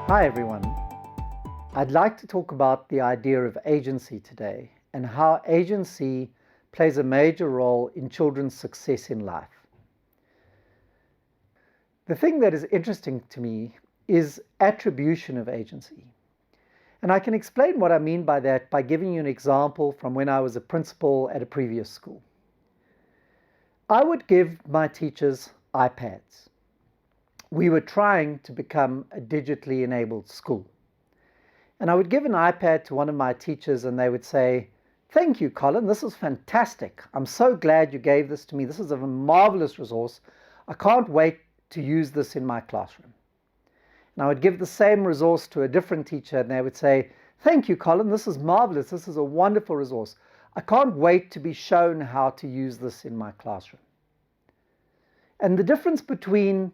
Hi everyone. I'd like to talk about the idea of agency today and how agency plays a major role in children's success in life. The thing that is interesting to me is attribution of agency. And I can explain what I mean by that by giving you an example from when I was a principal at a previous school. I would give my teachers iPads. We were trying to become a digitally enabled school. And I would give an iPad to one of my teachers and they would say, "Thank you, Colin, this is fantastic. I'm so glad you gave this to me. This is a marvelous resource. I can't wait to use this in my classroom." And I would give the same resource to a different teacher and they would say, "Thank you, Colin, this is marvelous. This is a wonderful resource. I can't wait to be shown how to use this in my classroom." And the difference between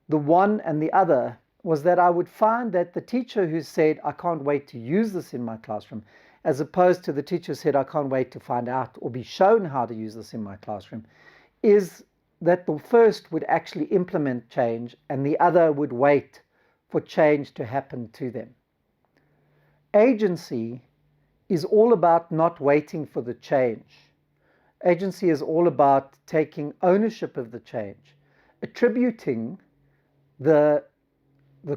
the one and the other was that I would find that the teacher who said, "I can't wait to use this in my classroom," as opposed to the teacher who said, "I can't wait to find out or be shown how to use this in my classroom," is that the first would actually implement change and the other would wait for change to happen to them. Agency is all about not waiting for the change. Agency is all about taking ownership of the change, attributing the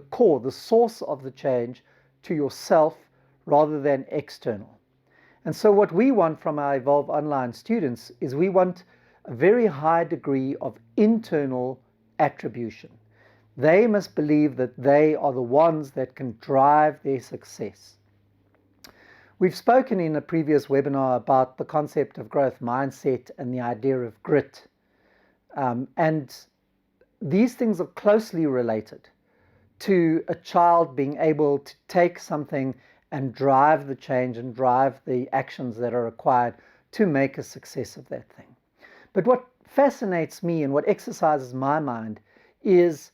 core, the source of the change to yourself rather than external. And so what we want from our Evolve Online students is we want a very high degree of internal attribution. They must believe that they are the ones that can drive their success. We've spoken in a previous webinar about the concept of growth mindset and the idea of grit. And these things are closely related to a child being able to take something and drive the change and drive the actions that are required to make a success of that thing. But what fascinates me and what exercises my mind is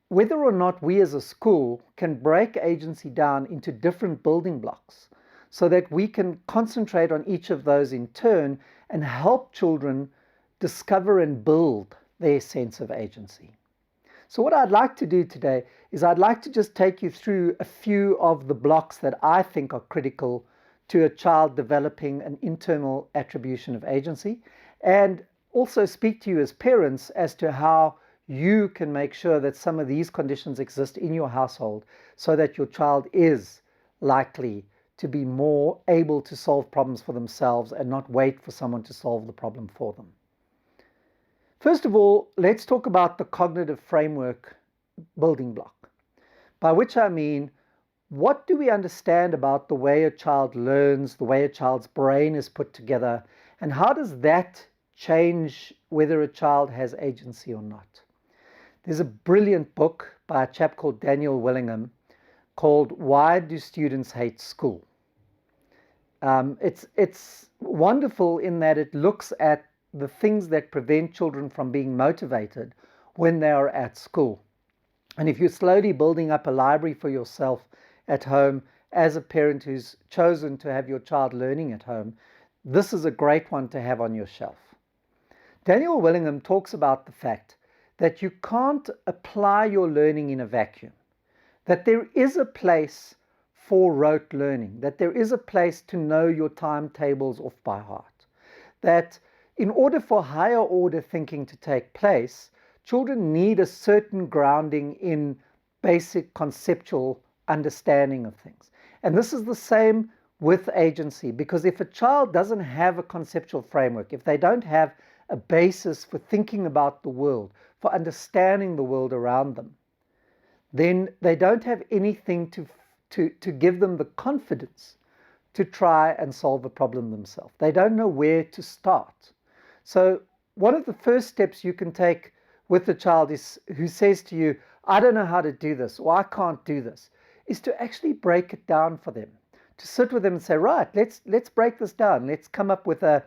whether or not we as a school can break agency down into different building blocks so that we can concentrate on each of those in turn and help children discover and build their sense of agency. So what I'd like to do today is I'd like to just take you through a few of the blocks that I think are critical to a child developing an internal attribution of agency, and also speak to you as parents as to how you can make sure that some of these conditions exist in your household so that your child is likely to be more able to solve problems for themselves and not wait for someone to solve the problem for them. First of all, let's talk about the cognitive framework building block, by which I mean, what do we understand about the way a child learns, the way a child's brain is put together, and how does that change whether a child has agency or not? There's a brilliant book by a chap called Daniel Willingham called "Why Do Students Hate School?" It's wonderful in that it looks at the things that prevent children from being motivated when they are at school. And if you're slowly building up a library for yourself at home as a parent who's chosen to have your child learning at home, this is a great one to have on your shelf. Daniel Willingham talks about the fact that you can't apply your learning in a vacuum, that there is a place for rote learning, that there is a place to know your timetables off by heart, that in order for higher order thinking to take place, children need a certain grounding in basic conceptual understanding of things. And this is the same with agency, because if a child doesn't have a conceptual framework, if they don't have a basis for thinking about the world, for understanding the world around them, then they don't have anything to give them the confidence to try and solve a problem themselves. They don't know where to start. So one of the first steps you can take with the child who says to you, "I don't know how to do this," or "I can't do this," is to actually break it down for them. To sit with them and say, "Right, let's break this down. Let's come up with an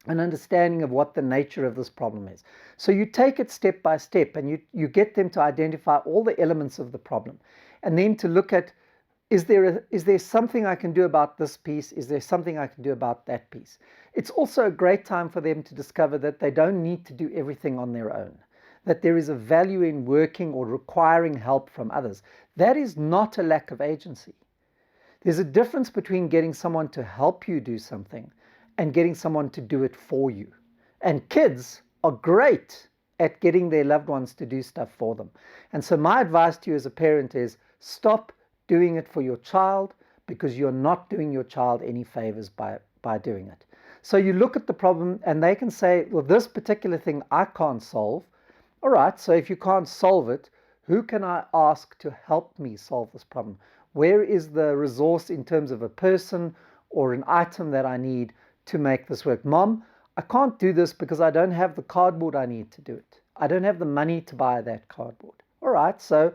understanding of what the nature of this problem is." So you take it step by step and you get them to identify all the elements of the problem. And then to look at, is there something I can do about this piece? Is there something I can do about that piece? It's also a great time for them to discover that they don't need to do everything on their own. that there is a value in working or requiring help from others. That is not a lack of agency. There's a difference between getting someone to help you do something and getting someone to do it for you. And kids are great at getting their loved ones to do stuff for them. And so my advice to you as a parent is stop doing it for your child, because you're not doing your child any favors by doing it. So you look at the problem and they can say, well, this particular thing I can't solve. All right, so if you can't solve it, who can I ask to help me solve this problem? Where is the resource in terms of a person or an item that I need to make this work? Mom, I can't do this because I don't have the cardboard I need to do it. I don't have the money to buy that cardboard. All right, so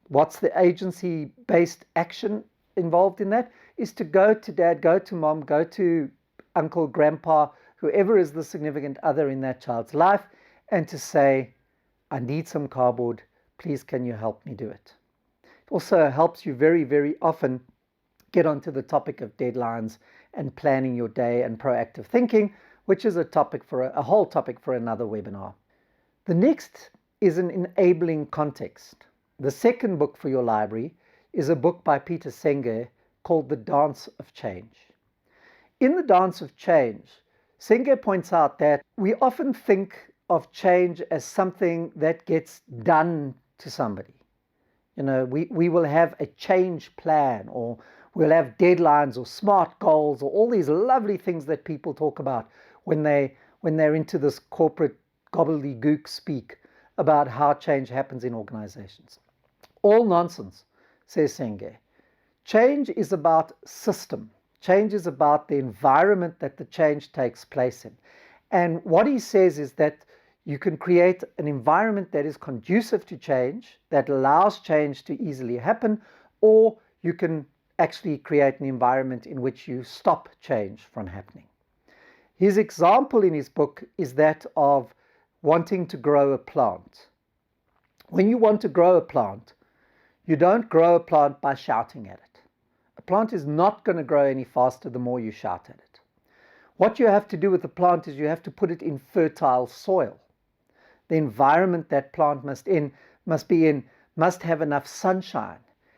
what's the agency-based action involved in that? Is to go to dad, go to mom, go to uncle, grandpa, whoever is the significant other in that child's life, and to say, I need some cardboard, please can you help me do it? It also helps you very, very often get onto the topic of deadlines and planning your day and proactive thinking, which is a whole topic for another webinar. The next is an enabling context. The second book for your library is a book by Peter Senge called The Dance of Change. In The Dance of Change, Senge points out that we often think of change as something that gets done to somebody. You know, we will have a change plan, or we'll have deadlines or SMART goals, or all these lovely things that people talk about when they're into this corporate gobbledygook speak about how change happens in organizations. All nonsense, says Senge. Change is about system. Change is about the environment that the change takes place in. And what he says is that you can create an environment that is conducive to change, that allows change to easily happen, or you can actually create an environment in which you stop change from happening. His example in his book is that of wanting to grow a plant. When you want to grow a plant, you don't grow a plant by shouting at it. A plant is not going to grow any faster the more you shout at it. What you have to do with the plant is you have to put it in fertile soil. The environment that plant must be in must have enough sunshine.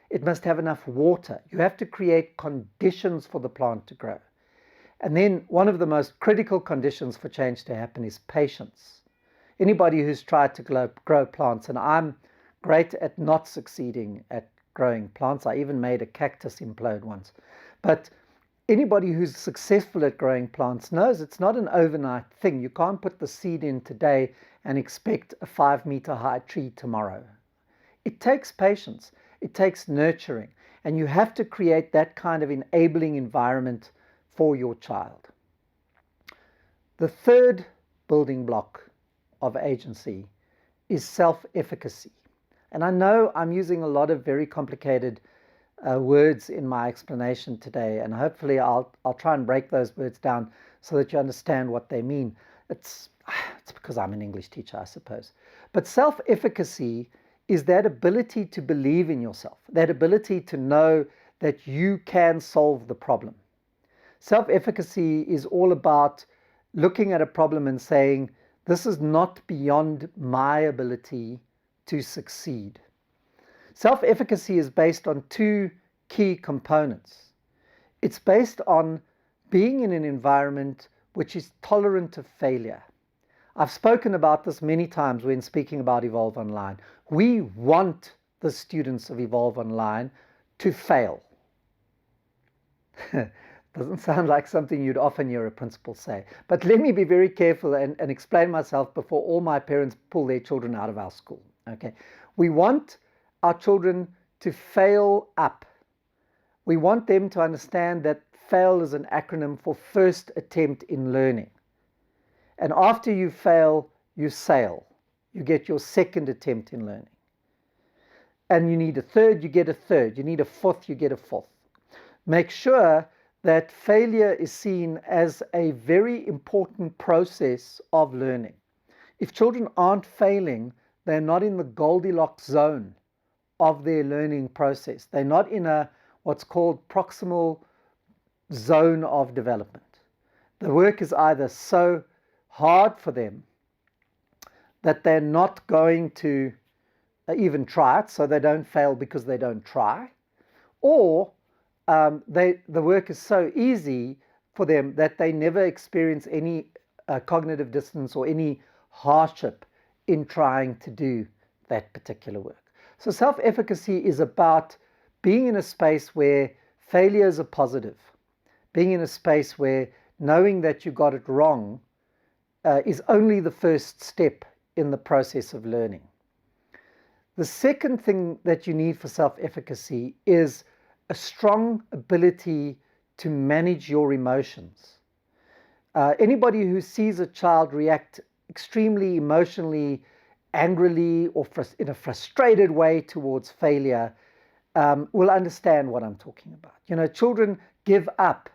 It must have enough water. You have to create conditions for the plant to grow. And then one of the most critical conditions for change to happen is patience. Anybody who's tried to grow plants, and I'm great at not succeeding at growing plants. I even made a cactus implode once. But anybody who's successful at growing plants knows it's not an overnight thing. You can't put the seed in today and expect a 5-meter high tree tomorrow. It takes patience. It takes nurturing. And you have to create that kind of enabling environment for your child. The third building block of agency is self-efficacy. And I know I'm using a lot of very complicated words in my explanation today, and hopefully I'll try and break those words down so that you understand what they mean. It's because I'm an English teacher, I suppose. But self-efficacy is that ability to believe in yourself, that ability to know that you can solve the problem. Self-efficacy is all about looking at a problem and saying, this is not beyond my ability to succeed. Self-efficacy is based on two key components. It's based on being in an environment which is tolerant of failure. I've spoken about this many times when speaking about Evolve Online. We want the students of Evolve Online to fail. Doesn't sound like something you'd often hear a principal say. But let me be very careful and explain myself before all my parents pull their children out of our school. Okay, we want our children to fail up. We want them to understand that FAIL is an acronym for first attempt in learning. And after you fail, you sail. You get your second attempt in learning. And you need a third, you get a third. You need a fourth, you get a fourth. Make sure that failure is seen as a very important process of learning. If children aren't failing, they're not in the Goldilocks zone of their learning process. They're not in what's called proximal zone of development. The work is either so hard for them that they're not going to even try it, so they don't fail because they don't try, or the work is so easy for them that they never experience any cognitive dissonance or any hardship in trying to do that particular work. So self-efficacy is about being in a space where failures are positive, being in a space where knowing that you got it wrong is only the first step in the process of learning. The second thing that you need for self-efficacy is a strong ability to manage your emotions. Anybody who sees a child react extremely emotionally, angrily, or in a frustrated way towards failure will understand what I'm talking about. You know, children give up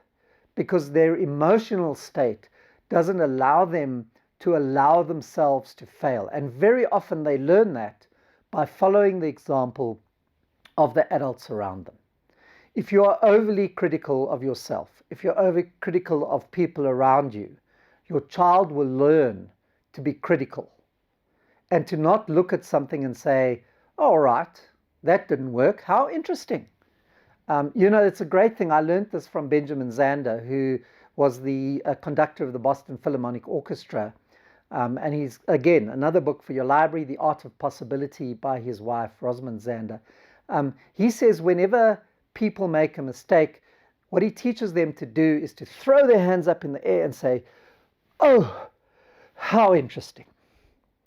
because their emotional state doesn't allow them to allow themselves to fail. And very often they learn that by following the example of the adults around them. If you are overly critical of yourself, if you're overly critical of people around you, your child will learn to be critical and to not look at something and say, all right, that didn't work. How interesting. You know, it's a great thing. I learned this from Benjamin Zander, who was the conductor of the Boston Philharmonic Orchestra. And he's, again, another book for your library, The Art of Possibility, by his wife, Rosamund Zander. He says whenever people make a mistake, what he teaches them to do is to throw their hands up in the air and say, oh, how interesting.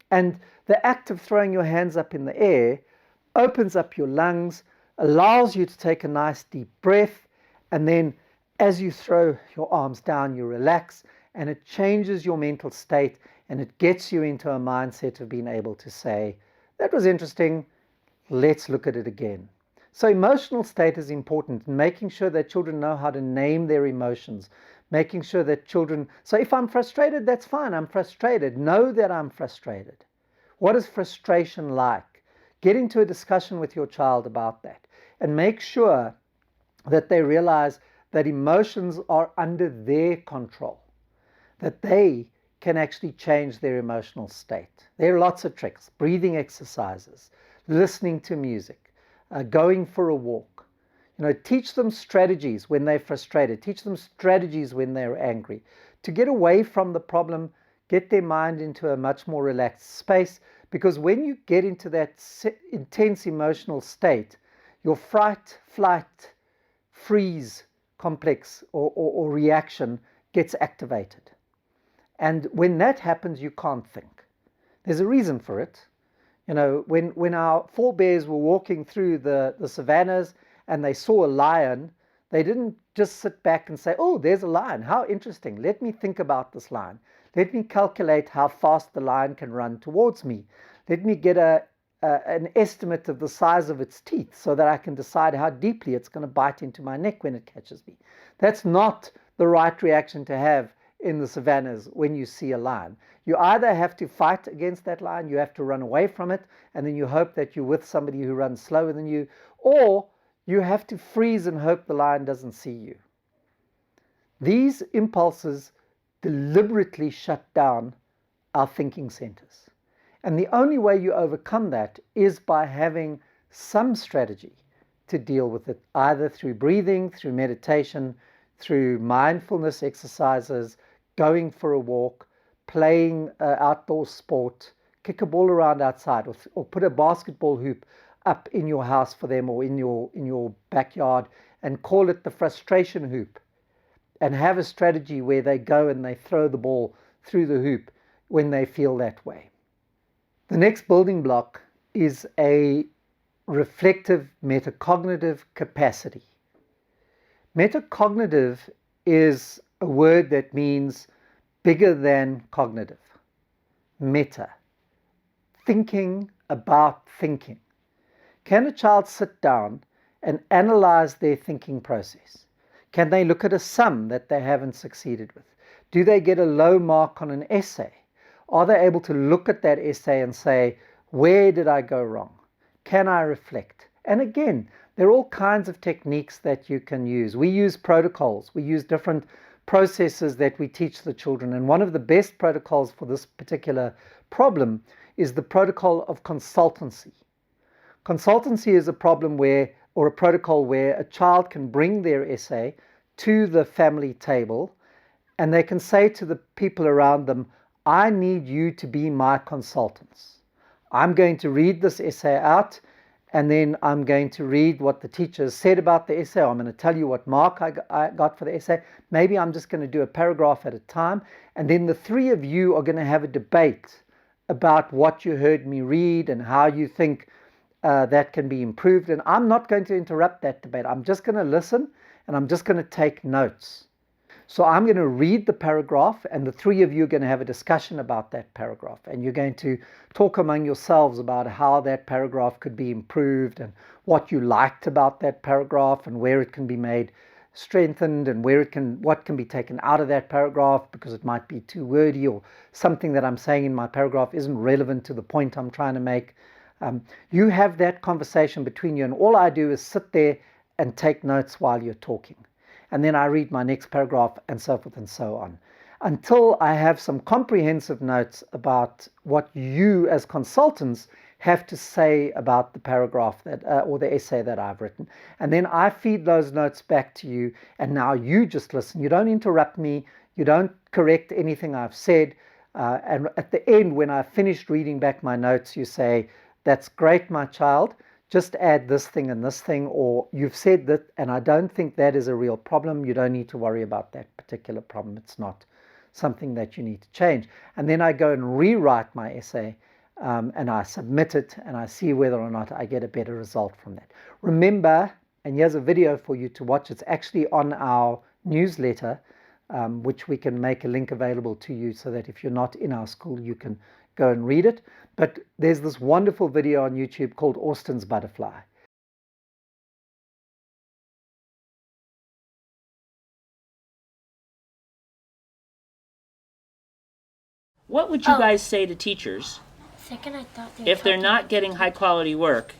And the act of throwing your hands up in the air opens up your lungs, allows you to take a nice deep breath, and then as you throw your arms down, you relax, and it changes your mental state, and it gets you into a mindset of being able to say, that was interesting, let's look at it again. So emotional state is important, and making sure that children know how to name their emotions, making sure that children, so if I'm frustrated, that's fine, I'm frustrated. Know that I'm frustrated. What is frustration like? Get into a discussion with your child about that, and make sure that they realize that emotions are under their control, that they can actually change their emotional state. There are lots of tricks: breathing exercises, listening to music, going for a walk. You know, teach them strategies when they're frustrated, teach them strategies when they're angry, to get away from the problem, get their mind into a much more relaxed space, because when you get into that intense emotional state, your fright, flight, freeze complex or reaction gets activated. And when that happens, you can't think. There's a reason for it. You know, when our forebears were walking through the savannas and they saw a lion, they didn't just sit back and say, oh, there's a lion, how interesting, let me think about this lion. Let me calculate how fast the lion can run towards me. Let me get an estimate of the size of its teeth so that I can decide how deeply it's going to bite into my neck when it catches me. That's not the right reaction to have in the savannas when you see a lion. You either have to fight against that lion, you have to run away from it, and then you hope that you're with somebody who runs slower than you, or you have to freeze and hope the lion doesn't see you. These impulses deliberately shut down our thinking centers. And the only way you overcome that is by having some strategy to deal with it, either through breathing, through meditation, through mindfulness exercises, going for a walk, playing outdoor sport, kick a ball around outside, or put a basketball hoop up in your house for them, or in your backyard, and call it the frustration hoop, and have a strategy where they go and they throw the ball through the hoop when they feel that way. The next building block is a reflective metacognitive capacity. Metacognitive is a word that means bigger than cognitive. Meta, thinking about thinking. Can a child sit down and analyze their thinking process? Can they look at a sum that they haven't succeeded with? Do they get a low mark on an essay? Are they able to look at that essay and say, where did I go wrong? Can I reflect? And again, there are all kinds of techniques that you can use. We use protocols. We use different processes that we teach the children. And one of the best protocols for this particular problem is the protocol of consultancy. Consultancy is a problem where, or a protocol where a child can bring their essay to the family table and they can say to the people around them, I need you to be my consultants. I'm going to read this essay out, and then I'm going to read what the teacher has said about the essay. I'm going to tell you what mark I got for the essay. Maybe I'm just going to do a paragraph at a time, and then the three of you are going to have a debate about what you heard me read and how you think that can be improved. And I'm not going to interrupt that debate. I'm just going to listen, and I'm just going to take notes. So I'm going to read the paragraph, and the three of you are going to have a discussion about that paragraph. And you're going to talk among yourselves about how that paragraph could be improved and what you liked about that paragraph and where it can be made strengthened and what can be taken out of that paragraph because it might be too wordy or something that I'm saying in my paragraph isn't relevant to the point I'm trying to make. You have that conversation between you, and all I do is sit there and take notes while you're talking. And then I read my next paragraph and so forth and so on, until I have some comprehensive notes about what you as consultants have to say about the paragraph that or the essay that I've written. And then I feed those notes back to you, and now you just listen. You don't interrupt me. You don't correct anything I've said. And at the end, when I've finished reading back my notes, you say, that's great, my child. Just add this thing and this thing, or you've said that, and I don't think that is a real problem. You don't need to worry about that particular problem. It's not something that you need to change. And then I go and rewrite my essay, and I submit it, and I see whether or not I get a better result from that. Remember, and here's a video for you to watch. It's actually on our newsletter, which we can make a link available to you so that if you're not in our school, you can go and read it. But there's this wonderful video on YouTube called Austin's Butterfly. What would you guys say to teachers if they're not getting high quality work?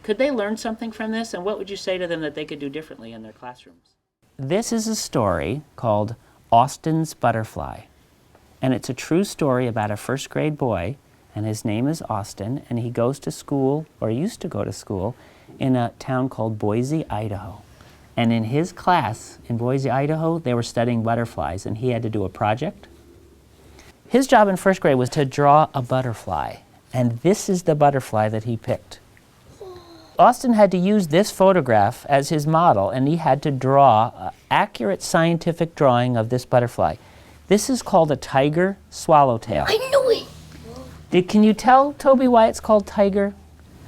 Could they learn something from this? And what would you say to them that they could do differently in their classrooms? This is a story called Austin's Butterfly. And it's a true story about a first grade boy, and his name is Austin, and he goes to school, or used to go to school, in a town called Boise, Idaho. And in his class in Boise, Idaho, they were studying butterflies, and he had to do a project. His job in first grade was to draw a butterfly, and this is the butterfly that he picked. Austin had to use this photograph as his model, and he had to draw an accurate scientific drawing of this butterfly. This is called a tiger swallowtail. I knew it! Can you tell, Toby, why it's called tiger?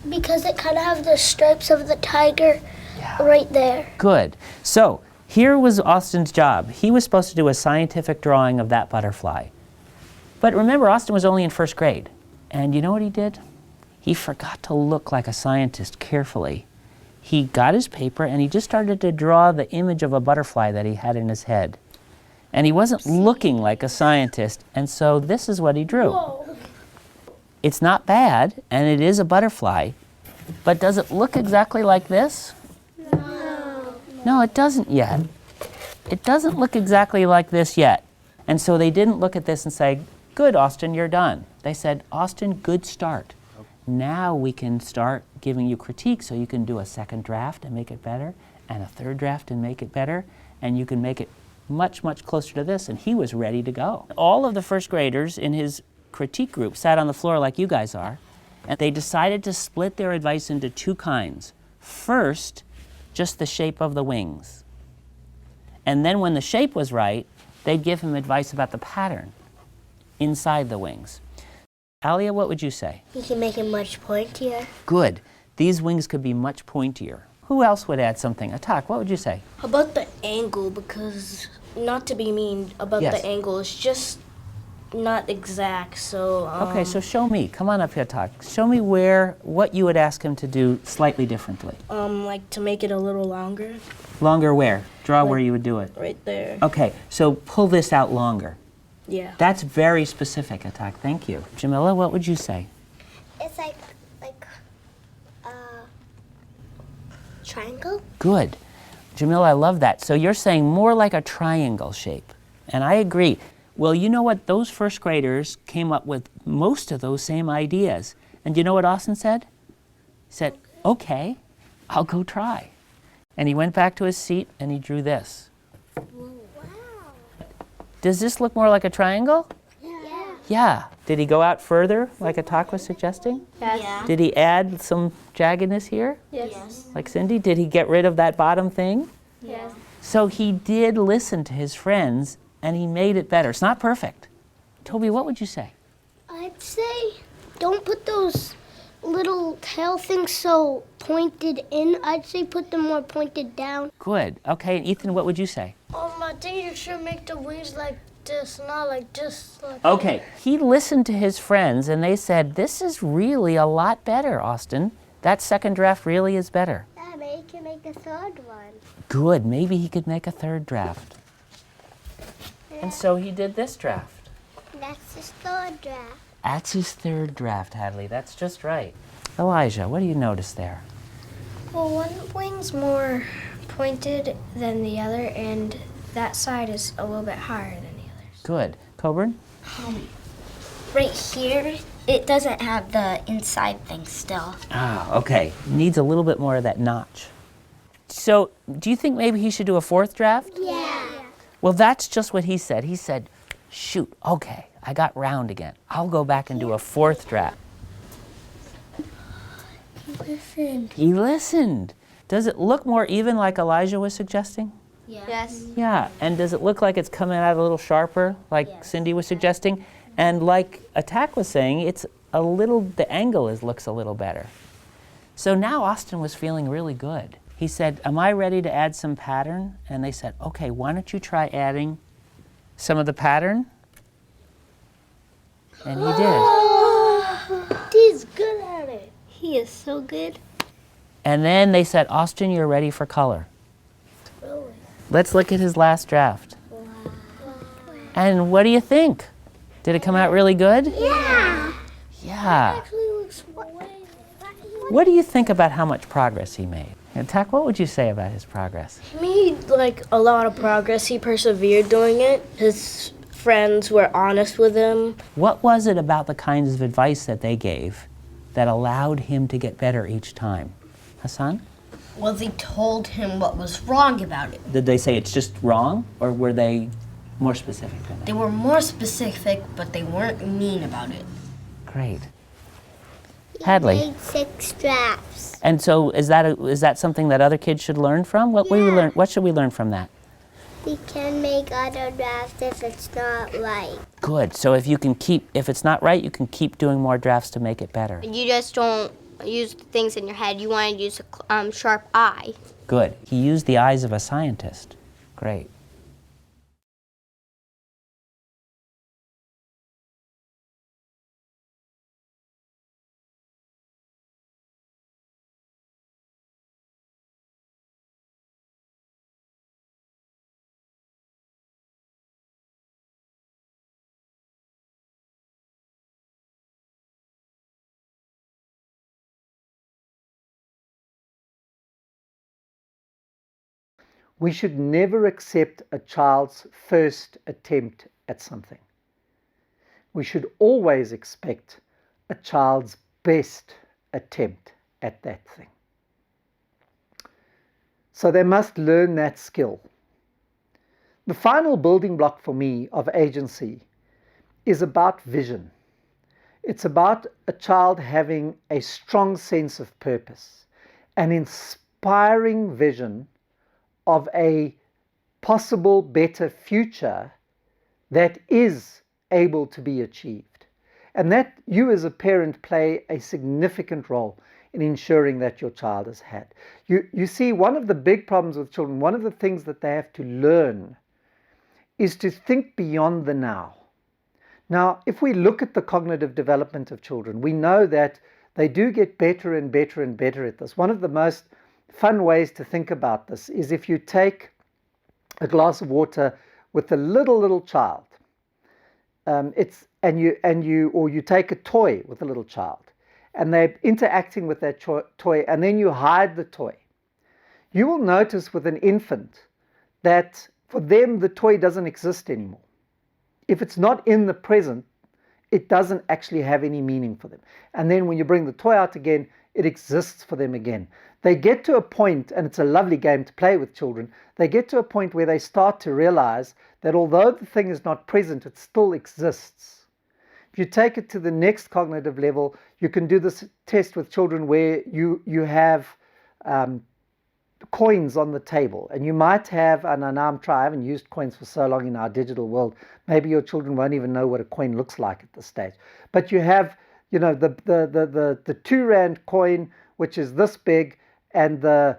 Because it kind of has the stripes of the tiger right there. Good. So here was Austin's job. He was supposed to do a scientific drawing of that butterfly. But remember, Austin was only in first grade. And you know what he did? He forgot to look like a scientist carefully. He got his paper and he just started to draw the image of a butterfly that he had in his head. And he wasn't looking like a scientist, and so this is what he drew. Whoa. It's not bad, and it is a butterfly, but does it look exactly like this? No. No, it doesn't yet. It doesn't look exactly like this yet. And so they didn't look at this and say, good, Austin, you're done. They said, Austin, good start. Now we can start giving you critique so you can do a second draft and make it better, and a third draft and make it better, and you can make it much, much closer to this. And he was ready to go. All of the first graders in his critique group sat on the floor like you guys are, and they decided to split their advice into two kinds. First, just the shape of the wings. And then when the shape was right, they'd give him advice about the pattern inside the wings. Alia, what would you say? You can make it much pointier. Good. These wings could be much pointier. Who else would add something? Atak, what would you say? How about the angle? Because, not to be mean about Yes. the angle, it's just not exact, so... Okay, so show me. Come on up here, Atak. Show me what you would ask him to do slightly differently. like to make it a little longer, Longer where? Draw where you would do it. right there. Okay, so pull this out longer. Yeah. That's very specific, Atak. Thank you. Jamila, what would you say? It's like triangle? Good. Jamila, I love that. So you're saying more like a triangle shape. And I agree. Well, you know what? Those first graders came up with most of those same ideas. And you know what Austin said? He said, okay, I'll go try. And he went back to his seat and he drew this. Wow. Does this look more like a triangle? Yeah. Yeah. Did he go out further, like Atak was suggesting? Yes. Yeah. Did he add some jaggedness here, Yes. like Cindy? Did he get rid of that bottom thing? Yes. So he did listen to his friends and he made it better. It's not perfect. Toby, what would you say? I'd say don't put those little tail things so pointed in. I'd say put them more pointed down. Good. Okay, and Ethan, what would you say? I think you should make the wings like this, not like this. Okay, he listened to his friends and they said, this is really a lot better, Austin. That second draft really is better. Yeah, maybe you can make a third one. Good, maybe he could make a third draft. And so he did this draft. That's his third draft. That's his third draft, Hadley. That's just right. Elijah, what do you notice there? Well, one wing's more pointed than the other, and that side is a little bit higher than the others. Good. Coburn? Right here, it doesn't have the inside thing still. Ah, okay. Needs a little bit more of that notch. So, do you think maybe he should do a fourth draft? Yeah. Well, that's just what he said. He said, shoot, okay, I got round again. I'll go back and do a fourth draft. He listened. Does it look more even like Elijah was suggesting? Yes. Yeah, and does it look like it's coming out a little sharper, like Cindy was suggesting? And like Attack was saying, it's a little, the angle looks a little better. So now Austin was feeling really good. He said, am I ready to add some pattern? And they said, okay, why don't you try adding some of the pattern? And he did. He's good at it. He is so good. And then they said, Austin, you're ready for color. Really? Let's look at his last draft. Wow. And what do you think? Did it come out really good? Yeah. Yeah. Actually looks way. What do you think about how much progress he made? And Tak, what would you say about his progress? He made like a lot of progress. He persevered doing it. His friends were honest with him. What was it about the kinds of advice that they gave that allowed him to get better each time? Hassan? Well, they told him what was wrong about it. Did they say it's just wrong, or were they more specific than that? They were more specific, but they weren't mean about it. Great. Hadley. Made 6 drafts. And so is that something that other kids should learn from? What should we learn from that? We can make other drafts if it's not right. Good. So if it's not right, you can keep doing more drafts to make it better. You just don't use things in your head. You want to use a sharp eye. Good. He used the eyes of a scientist. Great. We should never accept a child's first attempt at something. We should always expect a child's best attempt at that thing. So they must learn that skill. The final building block for me of agency is about vision. It's about a child having a strong sense of purpose, an inspiring vision of a possible better future that is able to be achieved. And that you as a parent play a significant role in ensuring that your child has had. You see, one of the big problems with children, one of the things that they have to learn is to think beyond the now. Now, if we look at the cognitive development of children, we know that they do get better and better and better at this. One of the most fun ways to think about this is if you take a glass of water with a little child, you take a toy with a little child, and they're interacting with that toy, and then you hide the toy. You will notice with an infant that For them, the toy doesn't exist anymore. If it's not in the present, it doesn't actually have any meaning for them. And then when you bring the toy out again, it exists for them again. They get to a point, and it's a lovely game to play with children, they get to a point where they start to realize that although the thing is not present, it still exists. If you take it to the next cognitive level, you can do this test with children where you have coins on the table, and you might have, and now I haven't used coins for so long in our digital world, maybe your children won't even know what a coin looks like at this stage, but you have, you know, the 2 Rand coin, which is this big, and the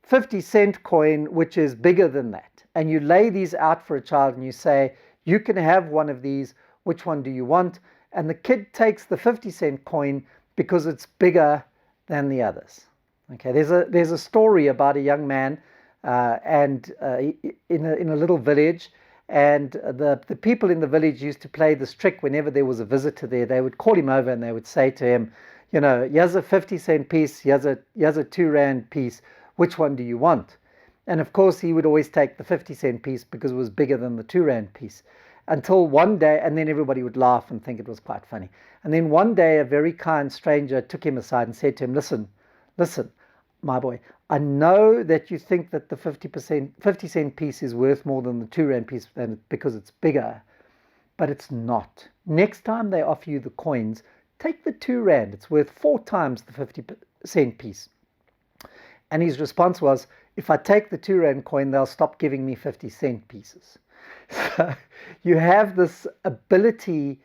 50-cent coin, which is bigger than that, and you lay these out for a child and you say, you can have one of these, which one do you want? And the kid takes the 50-cent coin because it's bigger than the others. Okay, there's a story about a young man in a little village, and the people in the village used to play this trick whenever there was a visitor there. They would call him over and they would say to him, you know, here's a 50-cent piece, here's a 2 Rand piece, which one do you want? And of course he would always take the 50-cent piece because it was bigger than the 2 Rand piece. Until one day, and then everybody would laugh and think it was quite funny. And then one day a very kind stranger took him aside and said to him, listen, my boy, I know that you think that the 50-cent piece is worth more than the 2 Rand piece because it's bigger, but it's not. Next time they offer you the coins, take the 2 Rand. It's worth 4 times the 50-cent piece. And his response was, if I take the 2 Rand coin, they'll stop giving me 50-cent pieces. So you have this ability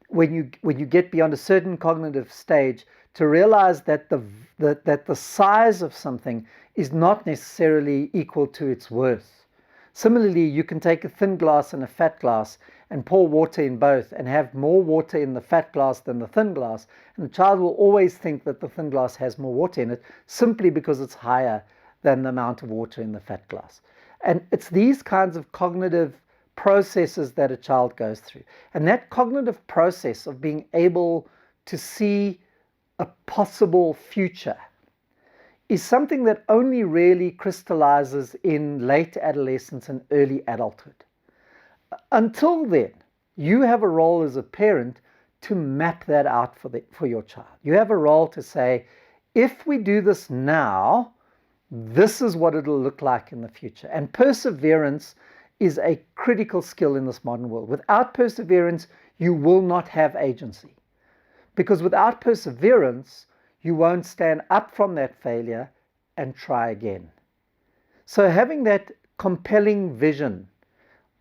when you get beyond a certain cognitive stage to realize that the size of something is not necessarily equal to its worth. Similarly, you can take a thin glass and a fat glass and pour water in both and have more water in the fat glass than the thin glass, and the child will always think that the thin glass has more water in it simply because it's higher than the amount of water in the fat glass. And it's these kinds of cognitive processes that a child goes through. And that cognitive process of being able to see a possible future is something that only really crystallizes in late adolescence and early adulthood. Until then, you have a role as a parent to map that out for your child. You have a role to say, if we do this now, this is what it'll look like in the future. And perseverance is a critical skill in this modern world. Without perseverance, you will not have agency. Because without perseverance, you won't stand up from that failure and try again. So having that compelling vision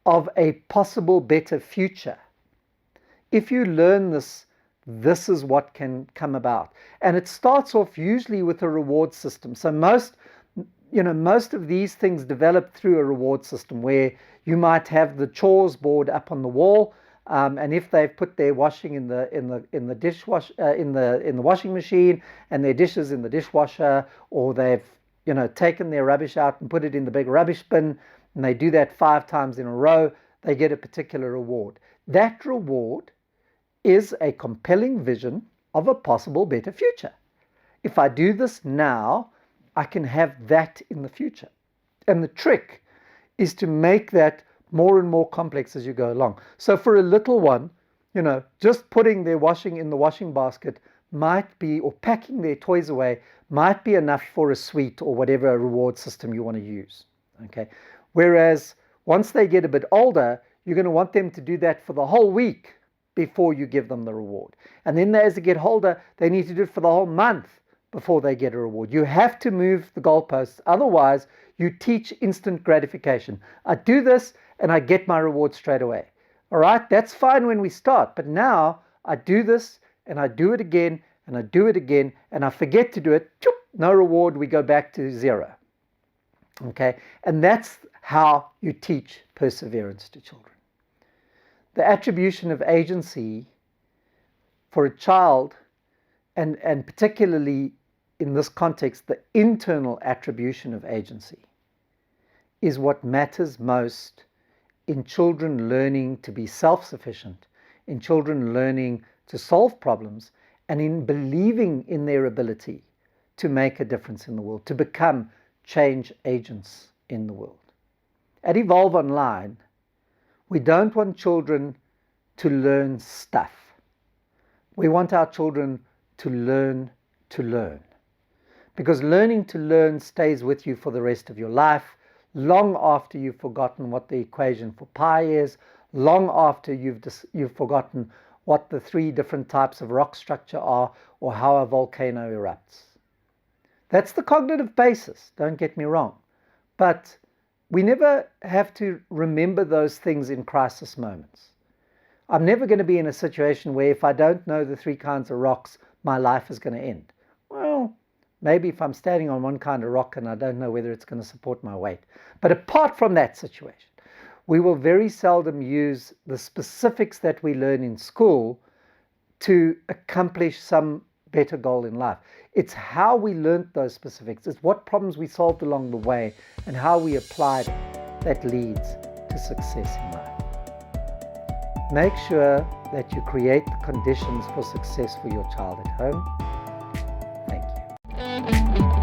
of a possible better future, if you learn this, this is what can come about. And it starts off usually with a reward system. So most of these things develop through a reward system where you might have the chores board up on the wall, and if they've put their washing in the washing machine and their dishes in the dishwasher, or they've taken their rubbish out and put it in the big rubbish bin, and they do that 5 times in a row, they get a particular reward. That reward is a compelling vision of a possible better future. If I do this now, I can have that in the future. And the trick is to make that more and more complex as you go along. So for a little one, just putting their washing in the washing basket might be, or packing their toys away, might be enough for a sweet or whatever reward system you want to use. Okay. Whereas once they get a bit older, you're going to want them to do that for the whole week before you give them the reward. And then as they get older, they need to do it for the whole month before they get a reward. You have to move the goalposts. Otherwise, you teach instant gratification. I do this and I get my reward straight away. All right, that's fine when we start. But now I do this and I do it again and I do it again and I forget to do it. No reward. We go back to 0. Okay, and that's how you teach perseverance to children. The attribution of agency for a child, and particularly in this context, the internal attribution of agency, is what matters most in children learning to be self-sufficient, in children learning to solve problems, and in believing in their ability to make a difference in the world, to become change agents in the world. At Evolve Online, we don't want children to learn stuff. We want our children to learn to learn. Because learning to learn stays with you for the rest of your life, long after you've forgotten what the equation for pi is, long after you've forgotten what the 3 different types of rock structure are, or how a volcano erupts. That's the cognitive basis, don't get me wrong. But we never have to remember those things in crisis moments. I'm never going to be in a situation where if I don't know the 3 kinds of rocks, my life is going to end. Well, maybe if I'm standing on one kind of rock and I don't know whether it's going to support my weight. But apart from that situation, we will very seldom use the specifics that we learn in school to accomplish some better goal in life. It's how we learned those specifics. It's what problems we solved along the way and how we applied it that leads to success in life. Make sure that you create the conditions for success for your child at home. Thank you.